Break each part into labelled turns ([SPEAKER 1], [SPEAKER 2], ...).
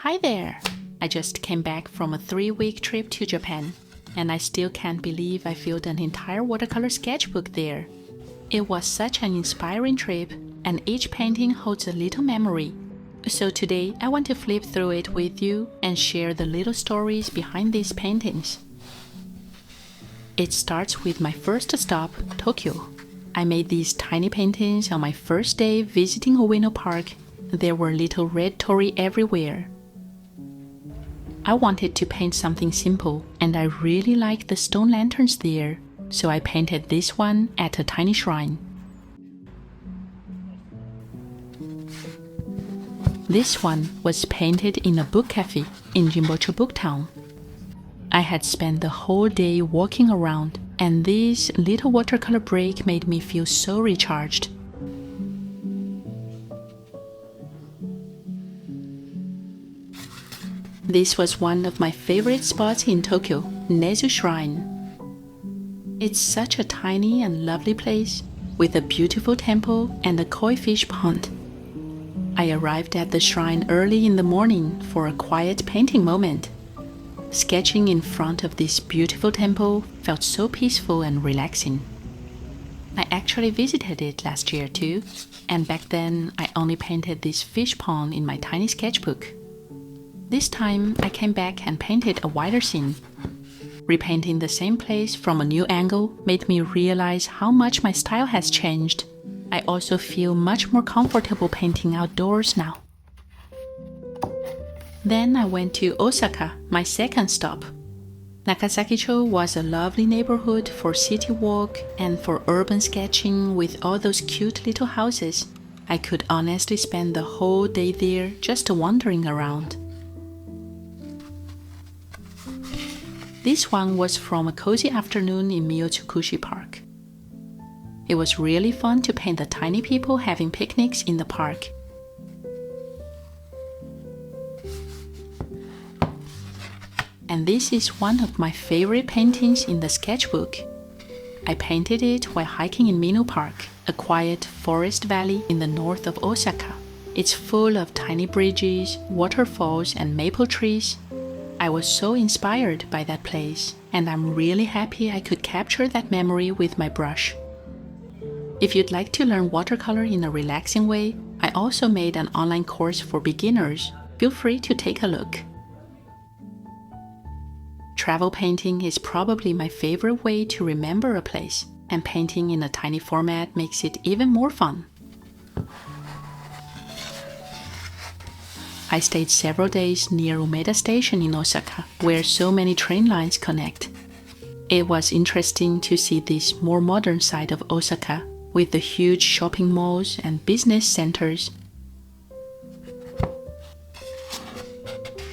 [SPEAKER 1] Hi there! I just came back from a 3-week trip to Japan, and I still can't believe I filled an entire watercolor sketchbook there. It was such an inspiring trip, and each painting holds a little memory. So today I want to flip through it with you and share the little stories behind these paintings. It starts with my first stop, Tokyo. I made these tiny paintings on my first day visiting Ueno Park. There were little red torii everywhere. I wanted to paint something simple, and I really liked the stone lanterns there, so I painted this one at a tiny shrine. This one was painted in a book cafe in Rinpoche Booktown. I had spent the whole day walking around, and this little watercolor break made me feel so recharged. This was one of my favorite spots in Tokyo, Nezu Shrine. It's such a tiny and lovely place, with a beautiful temple and a koi fish pond. I arrived at the shrine early in the morning for a quiet painting moment. Sketching in front of this beautiful temple felt so peaceful and relaxing. I actually visited it last year too, and back then I only painted this fish pond in my tiny sketchbook. This time I came back and painted a wider scene. Repainting the same place from a new angle made me realize how much my style has changed. I also feel much more comfortable painting outdoors now. Then I went to Osaka, my second stop. Nakasakicho was a lovely neighborhood for city walk and for urban sketching with all those cute little houses. I could honestly spend the whole day there just wandering around. This one was from a cozy afternoon in Miyotsukushi Park. It was really fun to paint the tiny people having picnics in the park. And this is one of my favorite paintings in the sketchbook. I painted it while hiking in Mino Park, a quiet forest valley in the north of Osaka. It's full of tiny bridges, waterfalls, and maple trees. I was so inspired by that place, and I'm really happy I could capture that memory with my brush. If you'd like to learn watercolor in a relaxing way, I also made an online course for beginners. Feel free to take a look. Travel painting is probably my favorite way to remember a place, and painting in a tiny format makes it even more fun. I stayed several days near Umeda Station in Osaka, where so many train lines connect. It was interesting to see this more modern side of Osaka, with the huge shopping malls and business centers.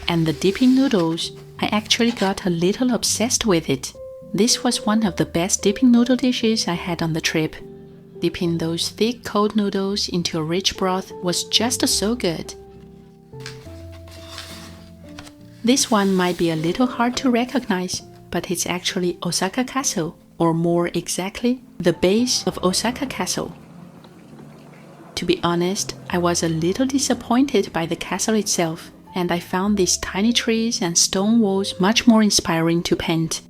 [SPEAKER 1] And the dipping noodles, I actually got a little obsessed with it. This was one of the best dipping noodle dishes I had on the trip. Dipping those thick cold noodles into a rich broth was just so good. This one might be a little hard to recognize, but it's actually Osaka Castle, or more exactly, the base of Osaka Castle. To be honest, I was a little disappointed by the castle itself, and I found these tiny trees and stone walls much more inspiring to paint.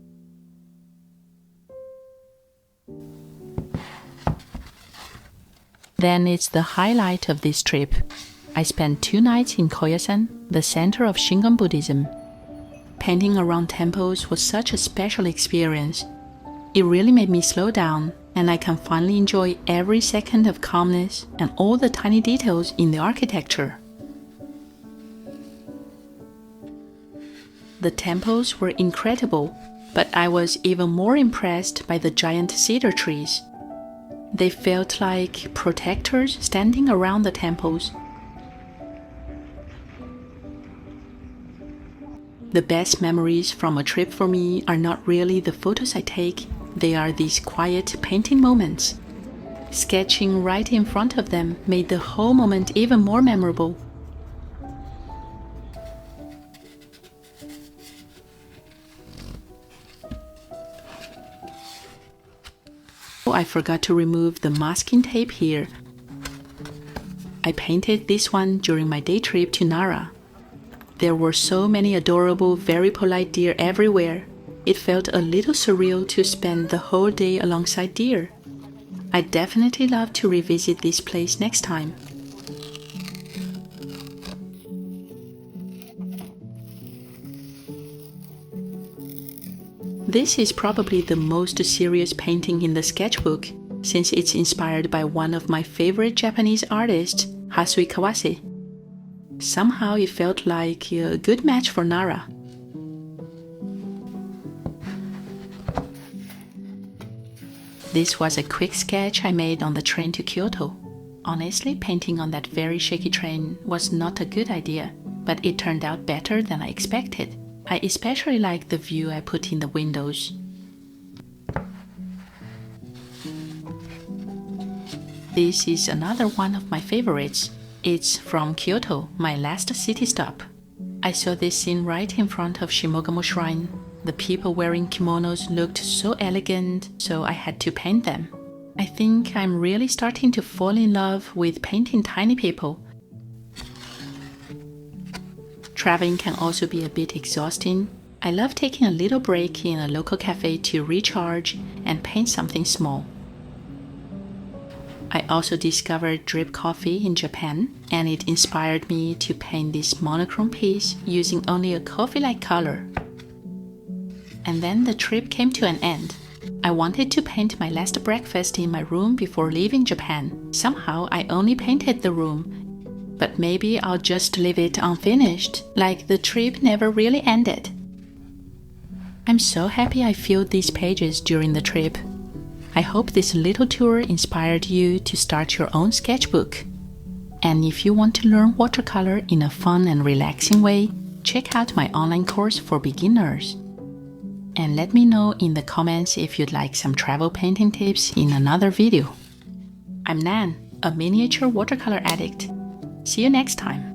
[SPEAKER 1] Then it's the highlight of this trip. I spent 2 nights in Koyasan, the center of Shingon Buddhism. Painting around temples was such a special experience. It really made me slow down, and I can finally enjoy every second of calmness and all the tiny details in the architecture. The temples were incredible, but I was even more impressed by the giant cedar trees. They felt like protectors standing around the temples. The best memories from a trip for me are not really the photos I take, they are these quiet painting moments. Sketching right in front of them made the whole moment even more memorable. I forgot to remove the masking tape here. I painted this one during my day trip to Nara. There were so many adorable, very polite deer everywhere. It felt a little surreal to spend the whole day alongside deer. I'd definitely love to revisit this place next time. This is probably the most serious painting in the sketchbook, since it's inspired by one of my favorite Japanese artists, Hasui Kawase. Somehow it felt like a good match for Nara. This was a quick sketch I made on the train to Kyoto. Honestly, painting on that very shaky train was not a good idea, but it turned out better than I expected. I especially like the view I put in the windows. This is another one of my favorites. It's from Kyoto, my last city stop. I saw this scene right in front of Shimogamo Shrine. The people wearing kimonos looked so elegant, so I had to paint them. I think I'm really starting to fall in love with painting tiny people. Traveling can also be a bit exhausting. I love taking a little break in a local cafe to recharge and paint something small. I also discovered drip coffee in Japan, and it inspired me to paint this monochrome piece using only a coffee-like color. And then the trip came to an end. I wanted to paint my last breakfast in my room before leaving Japan. Somehow I only painted the room, but maybe I'll just leave it unfinished, like the trip never really ended. I'm so happy I filled these pages during the trip. I hope this little tour inspired you to start your own sketchbook. And if you want to learn watercolor in a fun and relaxing way, check out my online course for beginners. And let me know in the comments if you'd like some travel painting tips in another video. I'm Nan, a miniature watercolor addict. See you next time.